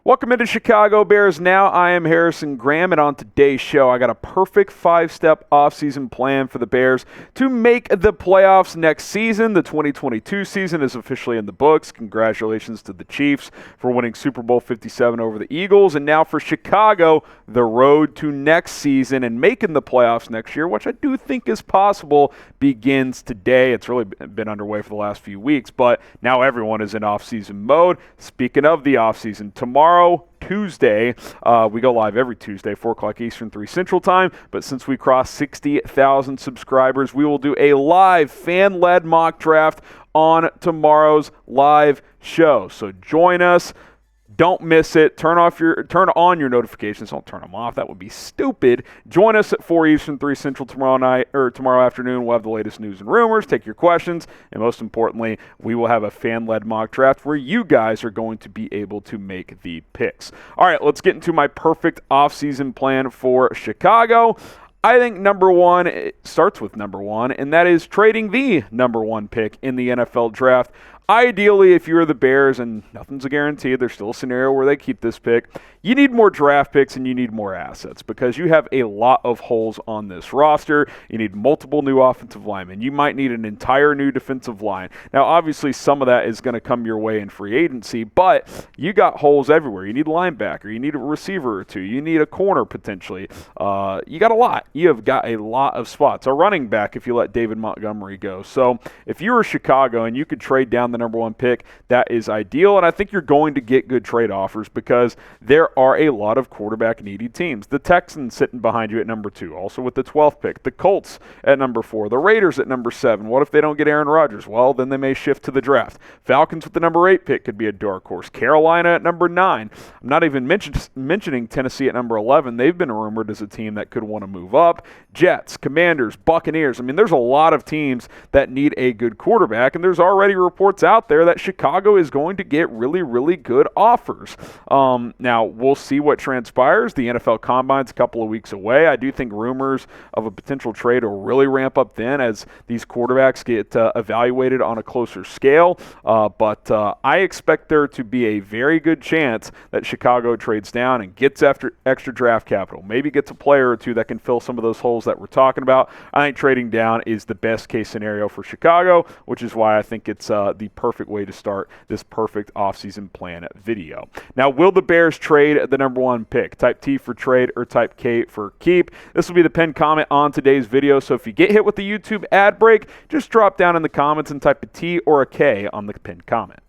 Welcome into Chicago Bears Now. I am Harrison Graham, and on today's show, I got a perfect 5-step offseason plan for the Bears to make the playoffs next season. The 2022 season is officially in the books. Congratulations to the Chiefs for winning Super Bowl 57 over the Eagles. And now for Chicago, the road to next season and making the playoffs next year, which I do think is possible, begins today. It's really been underway for the last few weeks, but now everyone is in offseason mode. Speaking of the offseason, tomorrow, Tuesday, we go live every Tuesday, 4 o'clock Eastern, 3 Central Time, but since we crossed 60,000 subscribers, we will do a live fan-led mock draft on tomorrow's live show. So join us. Don't miss it. Turn on your notifications. Don't turn them off. That would be stupid. Join us at 4 Eastern, 3 Central tomorrow afternoon. We'll have the latest news and rumors, take your questions, and most importantly, we will have a fan-led mock draft where you guys are going to be able to make the picks. All right, let's get into my perfect offseason plan for Chicago. I think number one, it starts with number one, and that is trading the number one pick in the NFL draft. Ideally, if you're the Bears, and nothing's a guarantee, there's still a scenario where they keep this pick, you need more draft picks and you need more assets because you have a lot of holes on this roster. You need multiple new offensive linemen. You might need an entire new defensive line. Now, obviously, some of that is going to come your way in free agency, but you got holes everywhere. You need a linebacker. You need a receiver or two. You need a corner, potentially. You got a lot. You have got a lot of spots. A running back if you let David Montgomery go. So if you were Chicago and you could trade down the number one pick, that is ideal, and I think you're going to get good trade offers because there are a lot of quarterback-needy teams. The Texans sitting behind you at number 2, also with the 12th pick. The Colts at number 4. The Raiders at number 7. What if they don't get Aaron Rodgers? Well, then they may shift to the draft. Falcons with the number 8 pick could be a dark horse. Carolina at number 9. I'm not even mentioning Tennessee at number 11. They've been rumored as a team that could want to move up. Jets, Commanders, Buccaneers. I mean, there's a lot of teams that need a good quarterback, and there's already reports out there that Chicago is going to get really, really good offers. Now, we'll see what transpires. The NFL Combine's a couple of weeks away. I do think rumors of a potential trade will really ramp up then as these quarterbacks get evaluated on a closer scale. But I expect there to be a very good chance that Chicago trades down and gets after extra draft capital. Maybe gets a player or two that can fill some of those holes that we're talking about. I think trading down is the best case scenario for Chicago, which is why I think it's the perfect way to start this perfect offseason plan video. Now, will the Bears trade the number one pick? Type T for trade or type K for keep. This will be the pinned comment on today's video, so if you get hit with the YouTube ad break, just drop down in the comments and type a T or a K on the pinned comment.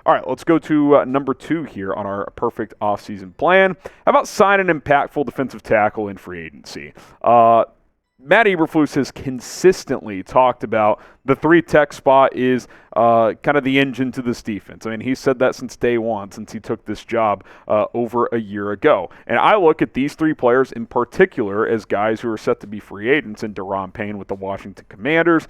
All right, let's go to number 2 here on our perfect offseason plan. How about sign an impactful defensive tackle in free agency? Matt Eberflus has consistently talked about the 3-tech spot is kind of the engine to this defense. I mean, he said that since day one, since he took this job over a year ago. And I look at these 3 players in particular as guys who are set to be free agents, and Daron Payne with the Washington Commanders,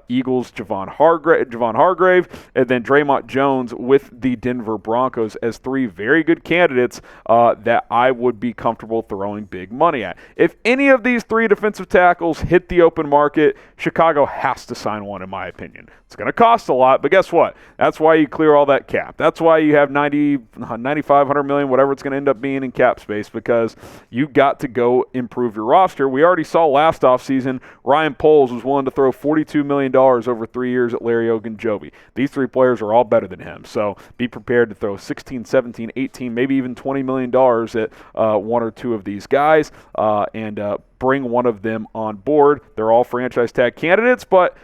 Eagles, Javon Hargrave, and then Dre'Mont Jones with the Denver Broncos as 3 very good candidates that I would be comfortable throwing big money at. If any of these 3 defensive tackles hit the open market, Chicago has to sign one, in my opinion. It's going to cost a lot, but guess what? That's why you clear all that cap. That's why you have 95, 100 million, whatever it's going to end up being in cap space, because you got to go improve your roster. We already saw last offseason Ryan Poles was willing to throw $42 million over 3 years at Larry Ogunjobi. These 3 players are all better than him, so be prepared to throw 16, 17, 18, maybe even $20 million at one or two of these guys and bring one of them on board. They're all franchise tag candidates, but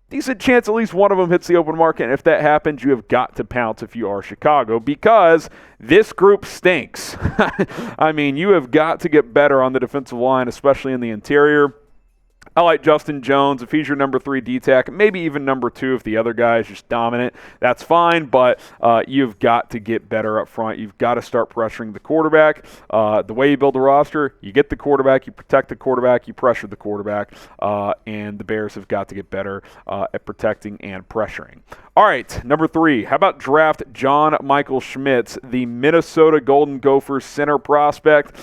decent chance at least one of them hits the open market, and if that happens, you have got to pounce if you are Chicago, because this group stinks. I mean, you have got to get better on the defensive line, especially in the interior. I like Justin Jones. If he's your number 3 D-tack, maybe even number 2 if the other guy is just dominant, that's fine, but you've got to get better up front. You've got to start pressuring the quarterback. The way you build a roster, you get the quarterback, you protect the quarterback, you pressure the quarterback, and the Bears have got to get better at protecting and pressuring. All right, number 3, how about draft John Michael Schmitz, the Minnesota Golden Gophers center prospect?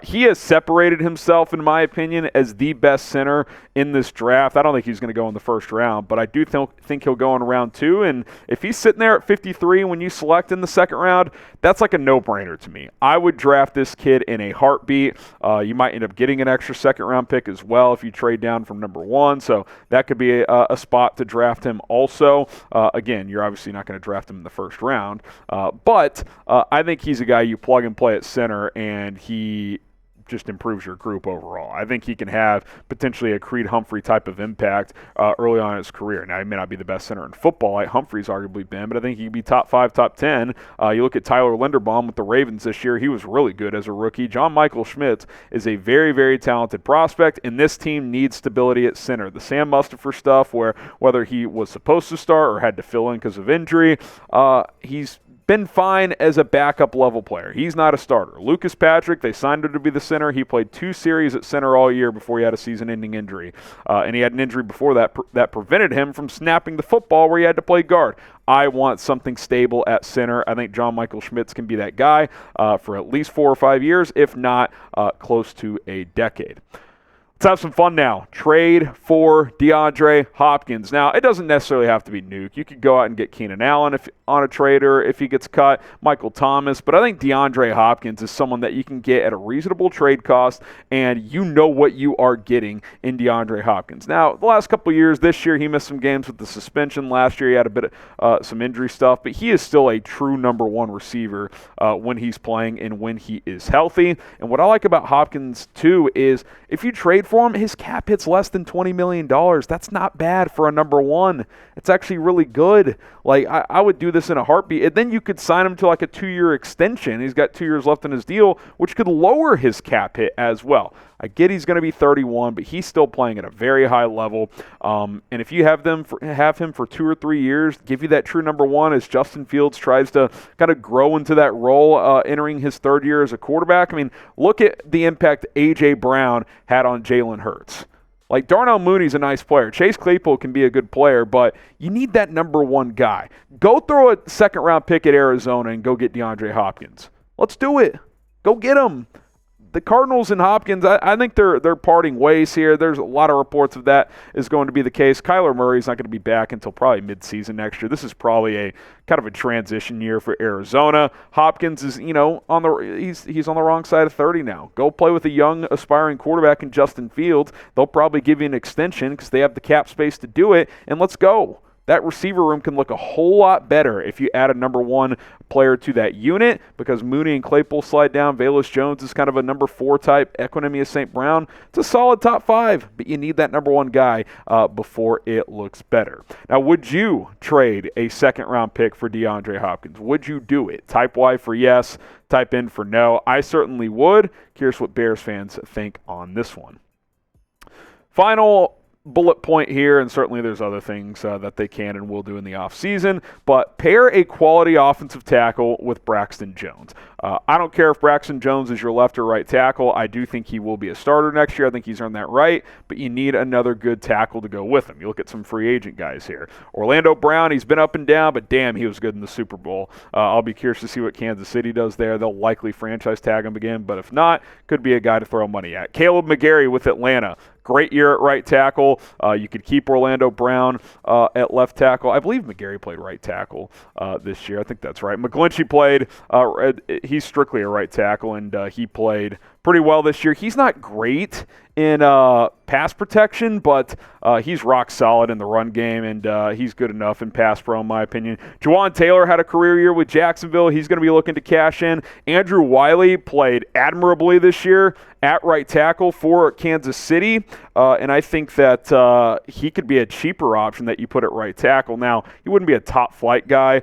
He has separated himself, in my opinion, as the best center in this draft. I don't think he's going to go in the first round, but I do think he'll go in round 2. And if he's sitting there at 53 when you select in the second round, that's like a no-brainer to me. I would draft this kid in a heartbeat. You might end up getting an extra second-round pick as well if you trade down from number 1, so that could be a spot to draft him also. Again, you're obviously not going to draft him in the first round, but I think he's a guy you plug and play at center, and he just improves your group overall. I think he can have potentially a Creed Humphrey type of impact early on in his career. Now, he may not be the best center in football, like Humphrey's arguably been, but I think he could be top 5, top 10. You look at Tyler Linderbaum with the Ravens this year. He was really good as a rookie. John Michael Schmitz is a very, very talented prospect, and this team needs stability at center. The Sam Mustipher stuff, where whether he was supposed to start or had to fill in because of injury, he's been fine as a backup level player. He's not a starter. Lucas Patrick, they signed him to be the center. He played 2 series at center all year before he had a season-ending injury. And he had an injury before that that prevented him from snapping the football where he had to play guard. I want something stable at center. I think John Michael Schmitz can be that guy for at least 4 or 5 years, if not close to a decade. Let's have some fun now. Trade for DeAndre Hopkins. Now, it doesn't necessarily have to be Nuke. You could go out and get Keenan Allen on a trader if he gets cut, Michael Thomas, but I think DeAndre Hopkins is someone that you can get at a reasonable trade cost, and you know what you are getting in DeAndre Hopkins. Now, the last couple of years, this year he missed some games with the suspension. Last year he had a bit of some injury stuff, but he is still a true number 1 receiver when he's playing and when he is healthy. And what I like about Hopkins, too, is if you trade for him, his cap hit's less than $20 million. That's not bad for a number 1. It's actually really good. Like, I would do this in a heartbeat. And then you could sign him to like a 2-year extension. He's got 2 years left in his deal, which could lower his cap hit as well. I get he's going to be 31, but he's still playing at a very high level. And if you have him for 2 or 3 years, give you that true number 1 as Justin Fields tries to kind of grow into that role entering his 3rd year as a quarterback. I mean, look at the impact A.J. Brown had on Jalen Hurts. Like, Darnell Mooney's a nice player. Chase Claypool can be a good player, but you need that number 1 guy. Go throw a second-round pick at Arizona and go get DeAndre Hopkins. Let's do it. Go get him. The Cardinals and Hopkins, I think they're parting ways here. There's a lot of reports of that is going to be the case. Kyler Murray's not going to be back until probably midseason next year. This is probably a kind of a transition year for Arizona. Hopkins is, he's on the wrong side of 30 now. Go play with a young aspiring quarterback in Justin Fields. They'll probably give you an extension because they have the cap space to do it, and let's go. That receiver room can look a whole lot better if you add a number 1 player to that unit, because Mooney and Claypool slide down. Velus Jones is kind of a number 4 type. Equinemius St. Brown, it's a solid top 5, but you need that number 1 guy before it looks better. Now, would you trade a second-round pick for DeAndre Hopkins? Would you do it? Type Y for yes, type N for no. I certainly would. Curious what Bears fans think on this one. Final bullet point here, and certainly there's other things that they can and will do in the offseason, but pair a quality offensive tackle with Braxton Jones. I don't care if Braxton Jones is your left or right tackle. I do think he will be a starter next year. I think he's earned that right, but you need another good tackle to go with him. You look at some free agent guys here. Orlando Brown, he's been up and down, but damn, he was good in the Super Bowl. I'll be curious to see what Kansas City does there. They'll likely franchise tag him again, but if not, could be a guy to throw money at. Caleb McGarry with Atlanta. Great year at right tackle. You could keep Orlando Brown at left tackle. I believe McGarry played right tackle this year. I think that's right. McGlinchey played. He's strictly a right tackle, and he played pretty well this year. He's not great in pass protection, but he's rock solid in the run game, and he's good enough in pass pro, in my opinion. Jawan Taylor had a career year with Jacksonville. He's going to be looking to cash in. Andrew Wiley played admirably this year at right tackle for Kansas City, and I think that he could be a cheaper option that you put at right tackle. Now, he wouldn't be a top flight guy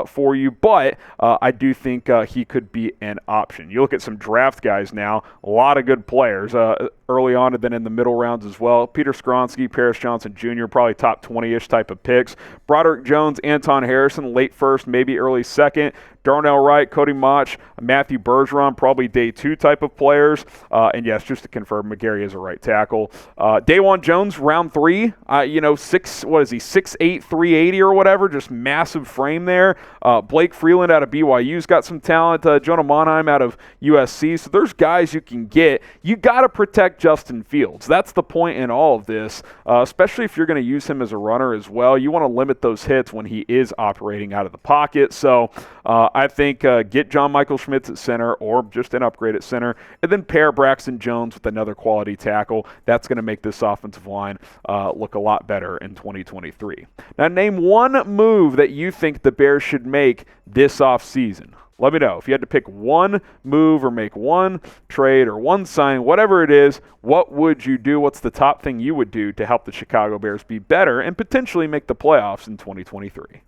for you, but I do think he could be an option. You look at some draft guys now, a lot of good players early on and then in the middle rounds as well. Peter Skronsky, Paris Johnson Jr., probably top 20-ish type of picks. Broderick Jones, Anton Harrison, late first, maybe early second. Darnell Wright, Cody Mach, Matthew Bergeron, probably day 2 type of players. And yes, just to confirm, McGarry is a right tackle. Dawan Jones, round 3, 6'8", 380 or whatever, just massive frame there. Blake Freeland out of BYU's got some talent. Jonah Monheim out of USC. So there's guys you can get. You got to protect Justin Fields. That's the point in all of this, especially if you're going to use him as a runner as well. You want to limit those hits when he is operating out of the pocket. So I think get John Michael Schmitz at center or just an upgrade at center, and then pair Braxton Jones with another quality tackle. That's going to make this offensive line look a lot better in 2023. Now, name one move that you think the Bears should make this offseason. Let me know. If you had to pick one move or make one trade or one sign, whatever it is, what would you do? What's the top thing you would do to help the Chicago Bears be better and potentially make the playoffs in 2023?